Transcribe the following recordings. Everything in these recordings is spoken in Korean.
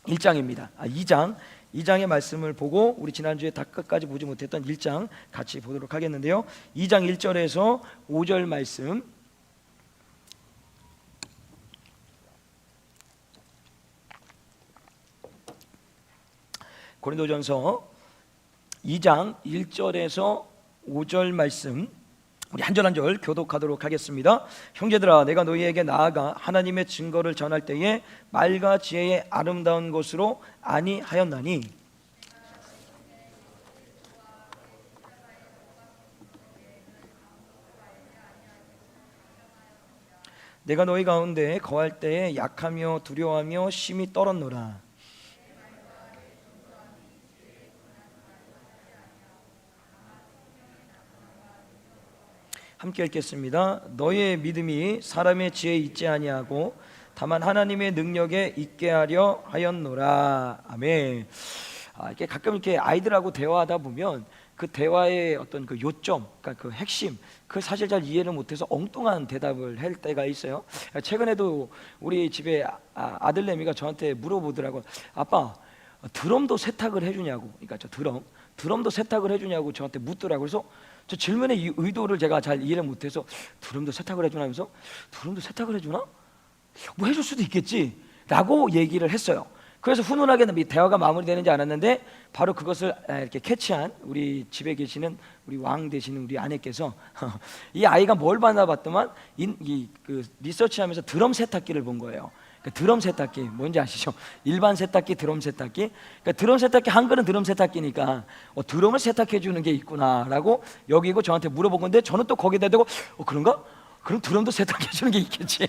1장입니다. 2장의 말씀을 보고 우리 지난주에 다 끝까지 보지 못했던 1장 같이 보도록 하겠는데요. 2장 1절에서 5절 말씀, 고린도전서 2장 1절에서 5절 말씀, 우리 한 절 한 절 교독하도록 하겠습니다. 형제들아, 내가 너희에게 나아가 하나님의 증거를 전할 때에 말과 지혜의 아름다운 것으로 아니하였나니, 내가 너희 가운데 거할 때에 약하며 두려워하며 심히 떨었노라. 함께 읽겠습니다. 너희의 믿음이 사람의 지혜에 있지 아니하고 다만 하나님의 능력에 있게 하려 하였노라. 아멘. 이렇게 가끔 이렇게 아이들하고 대화하다 보면 그 대화의 어떤 그 요점, 그러니까 그 핵심, 그 사실 잘 이해를 못해서 엉뚱한 대답을 할 때가 있어요. 최근에도 우리 집에 아들내미가 저한테 물어보더라고. 아빠, 드럼도 세탁을 해주냐고. 그러니까 저 드럼도 세탁을 해주냐고 저한테 묻더라고. 그래서 저 질문의 이 의도를 제가 잘 이해를 못해서 드럼도 세탁을 해주나 하면서, 드럼도 세탁을 해주나? 뭐 해줄 수도 있겠지 라고 얘기를 했어요. 그래서 훈훈하게 대화가 마무리되는지 않았는데 바로 그것을 이렇게 캐치한 우리 집에 계시는 우리 왕 되시는 우리 아내께서 이 아이가 뭘 받아봤더만 그 리서치하면서 드럼 세탁기를 본 거예요. 드럼 세탁기 뭔지 아시죠? 일반 세탁기, 드럼 세탁기. 그러니까 드럼 세탁기, 한글은 드럼 세탁기니까 드럼을 세탁해 주는 게 있구나라고 여기고 저한테 물어본 건데, 저는 또 거기다 대고 그런가? 그럼 드럼도 세탁해 주는 게 있겠지.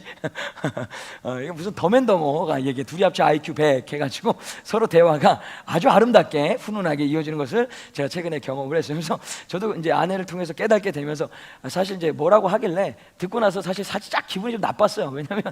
이게 무슨 더맨더머가 이게 둘이 합쳐 IQ 100 해가지고 서로 대화가 아주 아름답게 훈훈하게 이어지는 것을 제가 최근에 경험을 했어요. 그래서 저도 이제 아내를 통해서 깨닫게 되면서 사실 이제 뭐라고 하길래 듣고 나서 사실 살짝 기분이 좀 나빴어요. 왜냐하면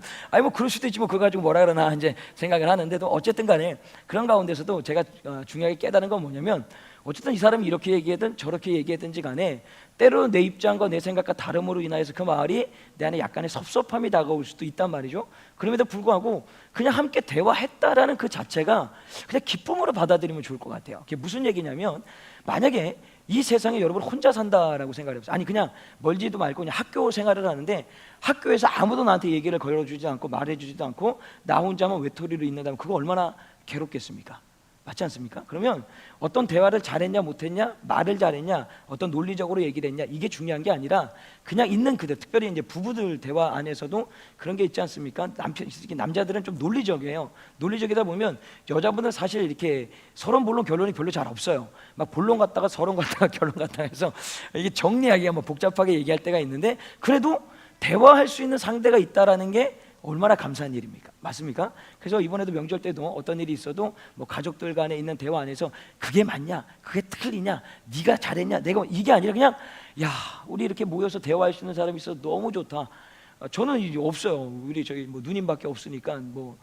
뭐 그럴 수도 있지 뭐 그거 가지고 뭐라 그러나 이제 생각을 하는데도, 어쨌든 간에 그런 가운데서도 제가 중요하게 깨달은 건 뭐냐면, 어쨌든 이 사람이 이렇게 얘기하든 저렇게 얘기하든지 간에 때로 내 입장과 내 생각과 다름으로 인하여서 그 말이 내 안에 약간의 섭섭함이 다가올 수도 있단 말이죠. 그럼에도 불구하고 그냥 함께 대화했다라는 그 자체가 그냥 기쁨으로 받아들이면 좋을 것 같아요. 그게 무슨 얘기냐면, 만약에 이 세상에 여러분 혼자 산다라고 생각을 해보세요. 아니 그냥 멀지도 말고 그냥 학교 생활을 하는데 학교에서 아무도 나한테 얘기를 걸어주지 않고 말해주지도 않고 나 혼자만 외톨이로 있는다면 그거 얼마나 괴롭겠습니까? 맞지 않습니까? 그러면 어떤 대화를 잘했냐 못했냐, 말을 잘했냐, 어떤 논리적으로 얘기를 했냐, 이게 중요한 게 아니라 그냥 있는 그대로, 특별히 이제 부부들 대화 안에서도 그런 게 있지 않습니까? 남자들은 좀 논리적이에요. 논리적이다 보면 여자분들은 사실 이렇게 서론 본론 결론이 별로 잘 없어요. 막 본론 갔다가 서론 갔다가 결론 갔다가 해서 이게 정리하기가 뭐 복잡하게 얘기할 때가 있는데, 그래도 대화할 수 있는 상대가 있다라는 게 얼마나 감사한 일입니까? 맞습니까? 그래서 이번에도 명절 때도 어떤 일이 있어도 뭐 가족들 간에 있는 대화 안에서 그게 맞냐, 그게 틀리냐, 네가 잘했냐, 내가 이게 아니라 그냥 야, 우리 이렇게 모여서 대화할 수 있는 사람이 있어서 너무 좋다. 저는 이제 없어요. 우리 저기 뭐 누님밖에 없으니까 뭐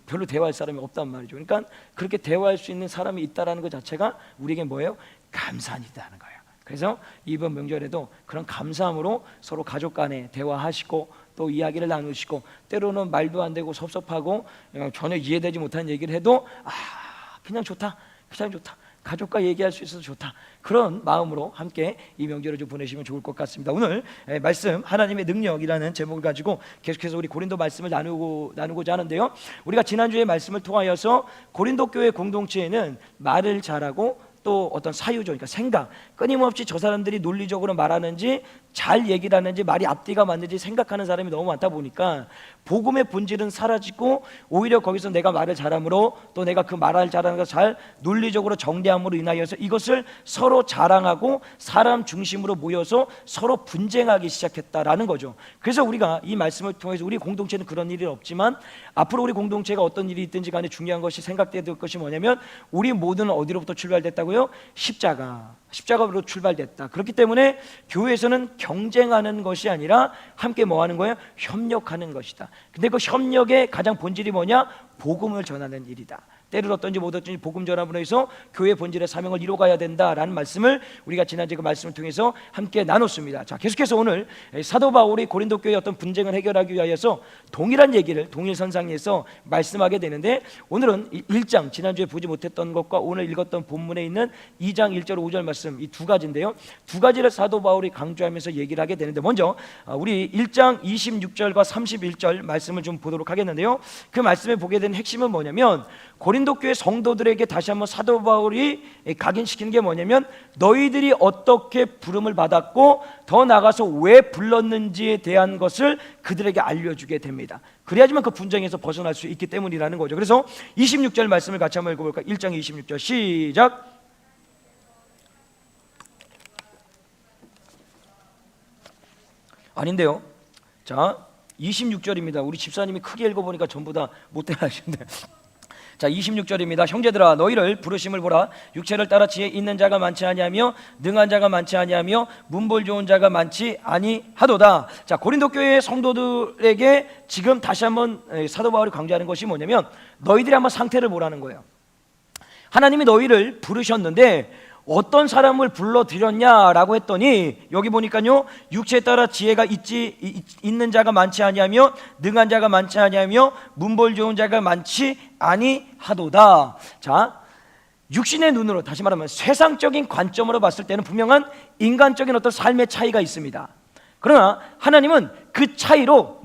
별로 대화할 사람이 없단 말이죠. 그러니까 그렇게 대화할 수 있는 사람이 있다라는 것 자체가 우리에게 뭐예요? 감사한 일이라는 거예요. 그래서 이번 명절에도 그런 감사함으로 서로 가족 간에 대화하시고 또 이야기를 나누시고, 때로는 말도 안 되고 섭섭하고 전혀 이해되지 못한 얘기를 해도 그냥 좋다, 그냥 좋다, 가족과 얘기할 수 있어서 좋다, 그런 마음으로 함께 이 명절을 좀 보내시면 좋을 것 같습니다. 오늘 말씀 하나님의 능력이라는 제목을 가지고 계속해서 우리 고린도 말씀을 나누고자 하는데요, 우리가 지난주에 말씀을 통하여서 고린도 교회 공동체에는 말을 잘하고 또 어떤 사유죠, 그러니까 생각, 끊임없이 저 사람들이 논리적으로 말하는지 잘 얘기를 하는지 말이 앞뒤가 맞는지 생각하는 사람이 너무 많다 보니까 복음의 본질은 사라지고, 오히려 거기서 내가 말을 잘함으로 또 내가 그 말을 잘하는 것을 잘 논리적으로 정리함으로 인하여서 이것을 서로 자랑하고 사람 중심으로 모여서 서로 분쟁하기 시작했다라는 거죠. 그래서 우리가 이 말씀을 통해서 우리 공동체는 그런 일이 없지만 앞으로 우리 공동체가 어떤 일이 있든지 간에 중요한 것이 생각돼야 될 것이 뭐냐면, 우리 모두는 어디로부터 출발됐다고요? 십자가로 출발됐다. 그렇기 때문에 교회에서는 경쟁하는 것이 아니라 함께 뭐 하는 거예요? 협력하는 것이다. 근데 그 협력의 가장 본질이 뭐냐? 복음을 전하는 일이다. 때를 얻든지 못 얻든지 복음 전함으로 해서 교회 본질의 사명을 이뤄가야 된다라는 말씀을 우리가 지난주에 그 말씀을 통해서 함께 나눴습니다. 자, 계속해서 오늘 사도 바울이 고린도 교회의 어떤 분쟁을 해결하기 위하여서 동일한 얘기를 동일선상에서 말씀하게 되는데, 오늘은 1장 지난주에 보지 못했던 것과 오늘 읽었던 본문에 있는 2장 1절 5절 말씀, 이 두 가지인데요, 두 가지를 사도 바울이 강조하면서 얘기를 하게 되는데, 먼저 우리 1장 26절과 31절 말씀을 좀 보도록 하겠는데요, 그 말씀에 보게 되는 핵심은 뭐냐면, 고린도 교회 성도들에게 다시 한번 사도 바울이 각인시키는 게 뭐냐면, 너희들이 어떻게 부름을 받았고 더 나아가서 왜 불렀는지에 대한 것을 그들에게 알려주게 됩니다. 그래야지만 그 분쟁에서 벗어날 수 있기 때문이라는 거죠. 그래서 26절 말씀을 같이 한번 읽어볼까요? 1장 26절 시작. 아닌데요. 자, 26절입니다. 우리 집사님이 크게 읽어보니까 전부 다 못되게 하시는데, 자, 26절입니다. 형제들아, 너희를 부르심을 보라. 육체를 따라 지혜 있는 자가 많지 아니하며 능한 자가 많지 아니하며 문벌 좋은 자가 많지 아니하도다. 자, 고린도 교회의 성도들에게 지금 다시 한번 사도 바울이 강조하는 것이 뭐냐면, 너희들이 한번 상태를 보라는 거예요. 하나님이 너희를 부르셨는데 어떤 사람을 불러들였냐라고 했더니, 여기 보니까요, 육체에 따라 지혜가 있는 자가 많지 아니하며 능한 자가 많지 아니하며 문벌 좋은 자가 많지 아니하도다. 자, 육신의 눈으로, 다시 말하면 세상적인 관점으로 봤을 때는 분명한 인간적인 어떤 삶의 차이가 있습니다. 그러나 하나님은 그 차이로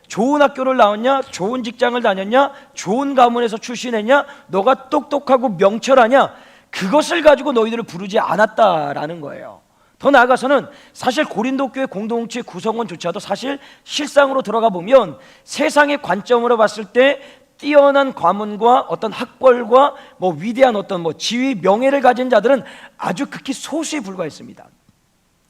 좋은 학교를 나왔냐, 좋은 직장을 다녔냐, 좋은 가문에서 출신했냐, 너가 똑똑하고 명철하냐, 그것을 가지고 너희들을 부르지 않았다라는 거예요. 더 나아가서는 사실 고린도 교회 공동체 구성원조차도 사실 실상으로 들어가 보면 세상의 관점으로 봤을 때 뛰어난 가문과 어떤 학벌과 위대한 어떤 지위 명예를 가진 자들은 아주 극히 소수에 불과했습니다.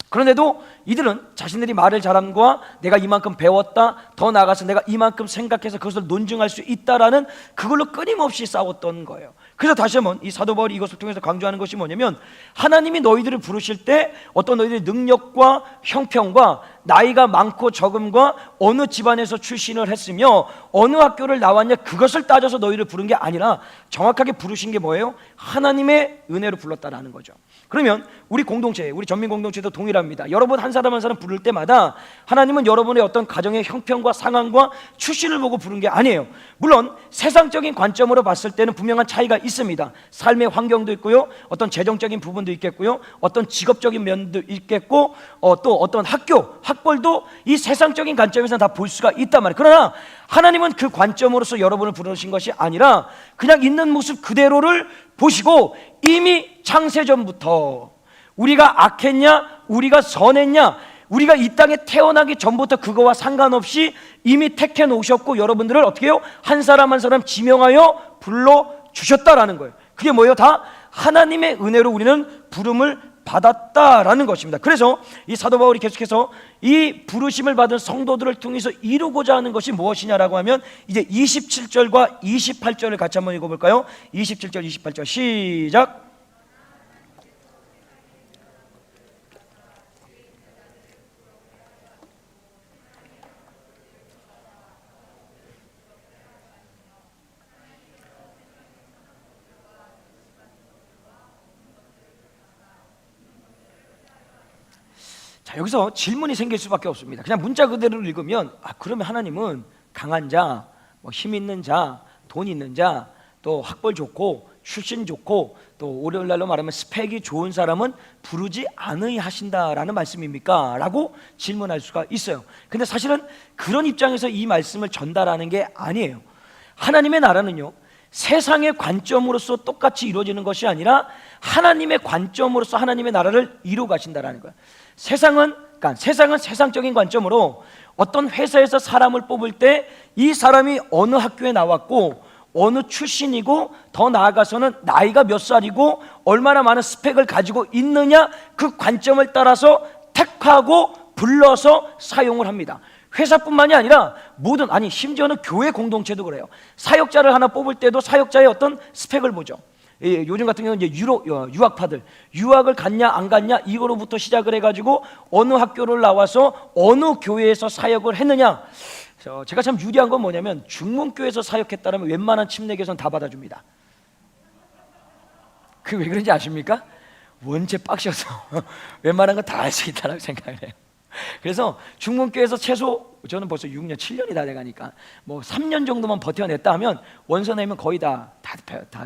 그런데도 이들은 자신들이 말을 잘함과 내가 이만큼 배웠다, 더 나아가서 내가 이만큼 생각해서 그것을 논증할 수 있다라는 그걸로 끊임없이 싸웠던 거예요. 그래서 다시 한번 이 사도 바울이 이것을 통해서 강조하는 것이 뭐냐면, 하나님이 너희들을 부르실 때 어떤 너희들의 능력과 형평과 나이가 많고 적음과 어느 집안에서 출신을 했으며 어느 학교를 나왔냐, 그것을 따져서 너희를 부른 게 아니라 정확하게 부르신 게 뭐예요? 하나님의 은혜로 불렀다라는 거죠. 그러면 우리 공동체, 우리 전민 공동체도 동일합니다. 여러분 한 사람 한 사람 부를 때마다 하나님은 여러분의 어떤 가정의 형편과 상황과 출신을 보고 부른 게 아니에요. 물론 세상적인 관점으로 봤을 때는 분명한 차이가 있습니다. 삶의 환경도 있고요, 어떤 재정적인 부분도 있겠고요, 어떤 직업적인 면도 있겠고, 또 어떤 학벌도 이 세상적인 관점에서 다 볼 수가 있단 말이에요. 그러나 하나님은 그 관점으로서 여러분을 부르신 것이 아니라 그냥 있는 모습 그대로를 보시고, 이미 창세전부터 우리가 악했냐, 우리가 선했냐, 우리가 이 땅에 태어나기 전부터 그거와 상관없이 이미 택해 놓으셨고, 여러분들을 어떻게 해요? 한 사람 한 사람 지명하여 불러주셨다라는 거예요. 그게 뭐예요? 다 하나님의 은혜로 우리는 부름을 받았다라는 것입니다. 그래서 이 사도 바울이 계속해서 이 부르심을 받은 성도들을 통해서 이루고자 하는 것이 무엇이냐라고 하면, 이제 27절과 28절을 같이 한번 읽어볼까요? 27절 28절 시작. 자, 여기서 질문이 생길 수밖에 없습니다. 그냥 문자 그대로 읽으면, 그러면 하나님은 강한 자, 힘 있는 자, 돈 있는 자, 또 학벌 좋고 출신 좋고 또 오늘날로 말하면 스펙이 좋은 사람은 부르지 않으이 하신다라는 말씀입니까? 라고 질문할 수가 있어요. 근데 사실은 그런 입장에서 이 말씀을 전달하는 게 아니에요. 하나님의 나라는요, 세상의 관점으로서 똑같이 이루어지는 것이 아니라 하나님의 관점으로서 하나님의 나라를 이루어 가신다라는 거예요. 세상은 세상적인 관점으로 어떤 회사에서 사람을 뽑을 때 이 사람이 어느 학교에 나왔고 어느 출신이고 더 나아가서는 나이가 몇 살이고 얼마나 많은 스펙을 가지고 있느냐, 그 관점을 따라서 택하고 불러서 사용을 합니다. 회사뿐만이 아니라 심지어는 교회 공동체도 그래요. 사역자를 하나 뽑을 때도 사역자의 어떤 스펙을 보죠. 요즘 같은 경우는 이제 유학파들, 유학을 갔냐 안 갔냐 이거로부터 시작을 해가지고 어느 학교를 나와서 어느 교회에서 사역을 했느냐, 제가 참 유리한 건 뭐냐면 중문교에서 사역했다면 웬만한 침례교회에서는 다 받아줍니다. 그 왜 그런지 아십니까? 원체 빡셔서 웬만한 건 다 할 수 있다고 생각을 해요. 그래서 중문교회에서 최소 저는 벌써 6년, 7년이 다 돼가니까 뭐 3년 정도만 버텨냈다 하면 원서내면 거의 다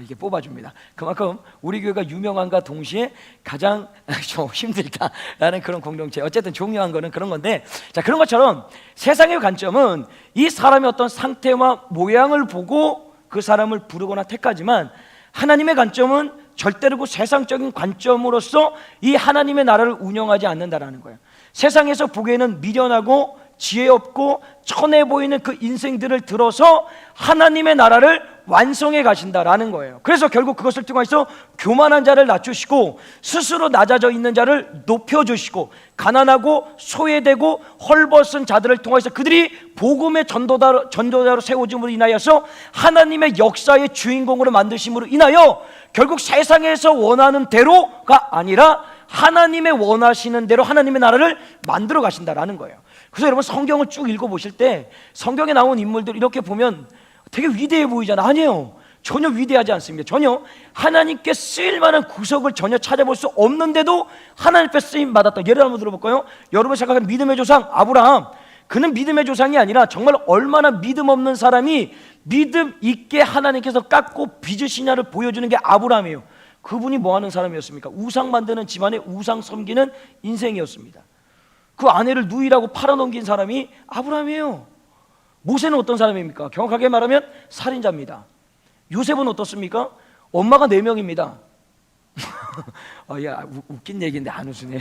이게 뽑아줍니다. 그만큼 우리 교회가 유명한과 동시에 가장 좀 힘들다라는 그런 공동체. 어쨌든 중요한 거는 그런 건데, 자, 그런 것처럼 세상의 관점은 이 사람의 어떤 상태와 모양을 보고 그 사람을 부르거나 택하지만, 하나님의 관점은 절대로 그 세상적인 관점으로서 이 하나님의 나라를 운영하지 않는다라는 거예요. 세상에서 보기에는 미련하고 지혜 없고 천해 보이는 그 인생들을 들어서 하나님의 나라를 완성해 가신다라는 거예요. 그래서 결국 그것을 통해서 교만한 자를 낮추시고 스스로 낮아져 있는 자를 높여주시고 가난하고 소외되고 헐벗은 자들을 통해서 그들이 복음의 전도자로 세워짐으로 인하여서 하나님의 역사의 주인공으로 만드심으로 인하여 결국 세상에서 원하는 대로가 아니라 하나님의 원하시는 대로 하나님의 나라를 만들어 가신다라는 거예요. 그래서 여러분 성경을 쭉 읽어보실 때 성경에 나온 인물들 이렇게 보면 되게 위대해 보이잖아. 아니에요. 전혀 위대하지 않습니다. 전혀 하나님께 쓰일 만한 구석을 전혀 찾아볼 수 없는데도 하나님 앞에 쓰임 받았다. 예를 한번 들어볼까요? 여러분 생각하는 믿음의 조상 아브라함, 그는 믿음의 조상이 아니라 정말 얼마나 믿음 없는 사람이 믿음 있게 하나님께서 깎고 빚으시냐를 보여주는 게 아브라함이에요. 그분이 뭐 하는 사람이었습니까? 우상 만드는 집안에 우상 섬기는 인생이었습니다. 그 아내를 누이라고 팔아넘긴 사람이 아브라함이에요. 모세는 어떤 사람입니까? 정확하게 말하면 살인자입니다. 요셉은 어떻습니까? 엄마가 4명입니다. 야, 웃긴 얘기인데 안 웃으네.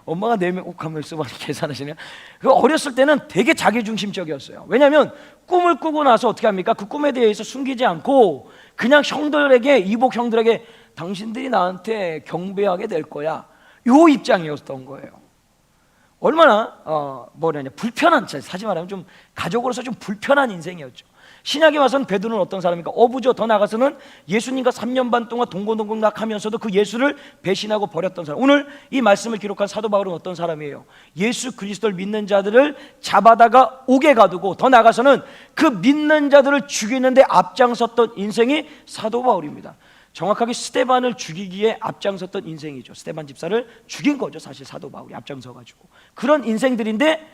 엄마가 4명, 가만 있어봐, 계산하시냐? 어렸을 때는 되게 자기중심적이었어요. 왜냐하면 꿈을 꾸고 나서 어떻게 합니까? 그 꿈에 대해서 숨기지 않고 그냥 형들에게, 이복 형들에게 당신들이 나한테 경배하게 될 거야, 요 입장이었던 거예요. 얼마나 불편한, 사실 말하면 좀 가족으로서 좀 불편한 인생이었죠. 신약에 와서는 베드로는 어떤 사람입니까? 어부죠. 더 나아가서는 예수님과 3년 반 동안 동고동락하면서도 그 예수를 배신하고 버렸던 사람. 오늘 이 말씀을 기록한 사도 바울은 어떤 사람이에요? 예수 그리스도를 믿는 자들을 잡아다가 옥에 가두고 더 나아가서는 그 믿는 자들을 죽이는데 앞장섰던 인생이 사도 바울입니다. 정확하게 스데반을 죽이기에 앞장섰던 인생이죠. 스데반 집사를 죽인 거죠. 사실 사도 바울이 앞장서가지고. 그런 인생들인데,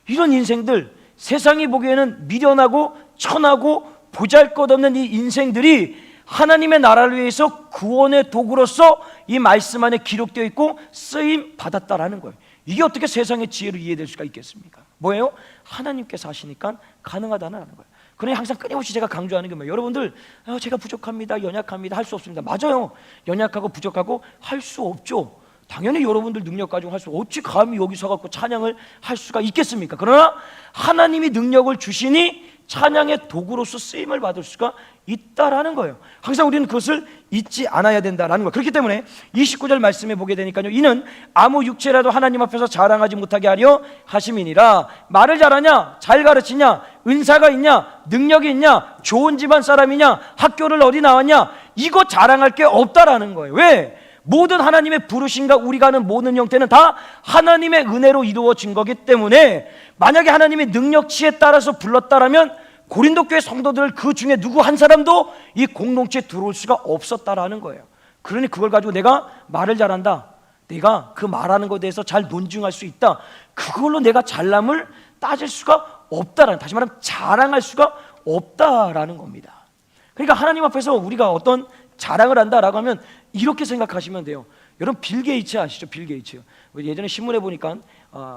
이런 인생들, 세상이 보기에는 미련하고 천하고 보잘것없는 이 인생들이 하나님의 나라를 위해서 구원의 도구로서 이 말씀 안에 기록되어 있고 쓰임 받았다라는 거예요. 이게 어떻게 세상의 지혜로 이해될 수가 있겠습니까? 뭐예요? 하나님께서 하시니까 가능하다는 거예요. 그러니 항상 끊임없이 제가 강조하는 게 뭐예요? 여러분들, 제가 부족합니다, 연약합니다, 할 수 없습니다. 맞아요. 연약하고 부족하고 할 수 없죠. 당연히 여러분들 능력 가지고 할 수, 어찌 감히 여기 서갖고 찬양을 할 수가 있겠습니까? 그러나 하나님이 능력을 주시니 찬양의 도구로서 쓰임을 받을 수가 있다라는 거예요. 항상 우리는 그것을 잊지 않아야 된다라는 거예요. 그렇기 때문에 29절 말씀에 보게 되니까요, 이는 아무 육체라도 하나님 앞에서 자랑하지 못하게 하려 하심이니라. 말을 잘하냐, 잘 가르치냐, 은사가 있냐, 능력이 있냐, 좋은 집안 사람이냐, 학교를 어디 나왔냐, 이거 자랑할 게 없다라는 거예요. 왜? 모든 하나님의 부르심과 우리가 하는 모든 형태는 다 하나님의 은혜로 이루어진 거기 때문에, 만약에 하나님의 능력치에 따라서 불렀다라면 고린도 교회 성도들 그 중에 누구 한 사람도 이 공동체에 들어올 수가 없었다라는 거예요. 그러니 그걸 가지고 내가 말을 잘한다, 내가 그 말하는 것에 대해서 잘 논증할 수 있다, 그걸로 내가 잘남을 따질 수가 없다라는, 다시 말하면 자랑할 수가 없다라는 겁니다. 그러니까 하나님 앞에서 우리가 어떤 자랑을 한다라고 하면 이렇게 생각하시면 돼요. 여러분 빌 게이츠 아시죠? 빌 게이츠. 예전에 신문에 보니까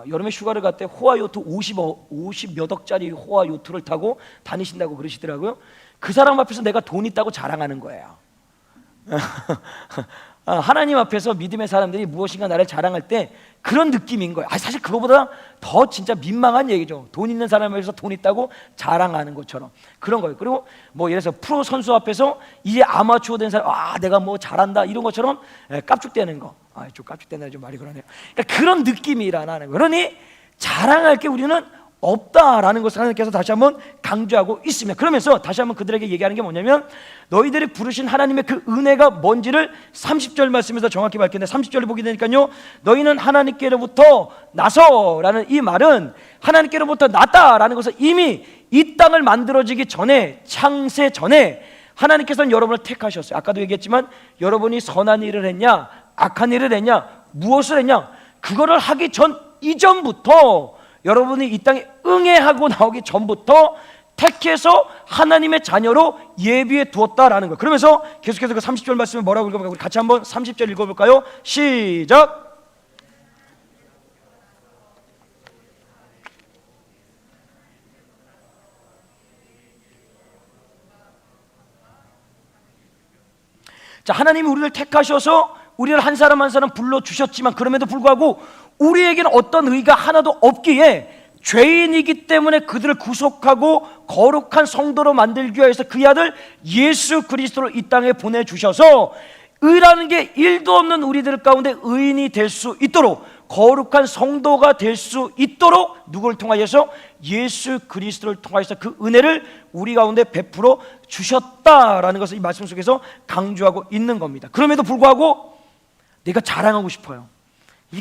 여름에 휴가를 갈 때 호화 요트 50몇 억짜리 호화 요트를 타고 다니신다고 그러시더라고요. 그 사람 앞에서 내가 돈 있다고 자랑하는 거예요. 하나님 앞에서 믿음의 사람들이 무엇인가 나를 자랑할 때 그런 느낌인 거예요. 사실 그거보다 더 진짜 민망한 얘기죠. 돈 있는 사람에서 돈 있다고 자랑하는 것처럼 그런 거예요. 그리고 뭐 예를 들어서 프로 선수 앞에서 이제 아마추어 된 사람, 내가 뭐 잘한다 이런 것처럼 깝죽대는 거. 좀 깝죽대는 좀 말이 그러네요. 그러니까 그런 느낌이라는 거예요. 그러니 자랑할 게 우리는 없다라는 것을 하나님께서 다시 한번 강조하고 있습니다. 그러면서 다시 한번 그들에게 얘기하는 게 뭐냐면, 너희들이 부르신 하나님의 그 은혜가 뭔지를 30절 말씀에서 정확히 밝히는데, 30절을 보게 되니까요, 너희는 하나님께로부터 나서라는 이 말은 하나님께로부터 났다라는 것은 이미 이 땅을 만들어지기 전에, 창세 전에 하나님께서는 여러분을 택하셨어요. 아까도 얘기했지만 여러분이 선한 일을 했냐 악한 일을 했냐 무엇을 했냐, 그거를 하기 전 이전부터, 여러분이 이 땅에 응애하고 나오기 전부터 택해서 하나님의 자녀로 예비해 두었다라는 거예요. 그러면서 계속해서 그 30절 말씀을 뭐라고 읽어볼까요? 우리 같이 한번 30절 읽어볼까요? 시작. 자, 하나님이 우리를 택하셔서 우리를 한 사람 한 사람 불러주셨지만, 그럼에도 불구하고 우리에게는 어떤 의의가 하나도 없기에, 죄인이기 때문에 그들을 구속하고 거룩한 성도로 만들기 위해서 그의 아들 예수 그리스도를 이 땅에 보내주셔서 의라는 게 1도 없는 우리들 가운데 의인이 될 수 있도록, 거룩한 성도가 될 수 있도록 누구를 통하여서? 예수 그리스도를 통하여서 그 은혜를 우리 가운데 베풀어 주셨다라는 것을 이 말씀 속에서 강조하고 있는 겁니다. 그럼에도 불구하고 내가 자랑하고 싶어요.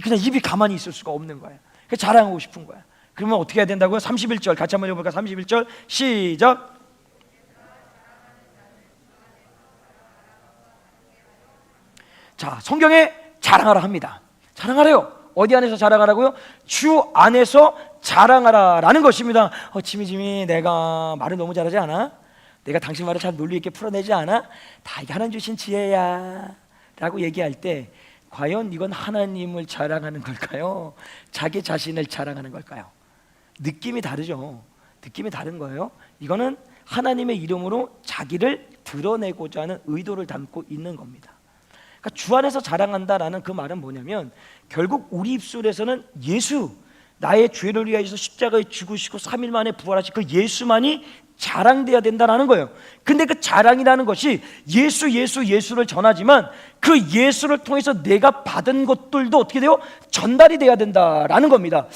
그냥 입이 가만히 있을 수가 없는 거예요. 자랑하고 싶은 거야. 그러면 어떻게 해야 된다고요? 31절 같이 한번 읽어볼까? 31절 시작. 자, 성경에 자랑하라 합니다. 자랑하래요. 어디 안에서 자랑하라고요? 주 안에서 자랑하라라는 것입니다. 지미 내가 말을 너무 잘하지 않아? 내가 당신 말을 잘 논리 있게 풀어내지 않아? 다 이게 하나님 주신 지혜야 라고 얘기할 때, 과연 이건 하나님을 자랑하는 걸까요? 자기 자신을 자랑하는 걸까요? 느낌이 다르죠. 느낌이 다른 거예요. 이거는 하나님의 이름으로 자기를 드러내고자 하는 의도를 담고 있는 겁니다. 그러니까 주 안에서 자랑한다라는 그 말은 뭐냐면, 결국 우리 입술에서는 예수, 나의 죄를 위하여서 십자가에 죽으시고 3일 만에 부활하신 그 예수만이 자랑돼야 된다는 거예요. 근데 그 자랑이라는 것이 예수를 전하지만, 그 예수를 통해서 내가 받은 것들도 어떻게 돼요? 전달이 돼야 된다라는 겁니다.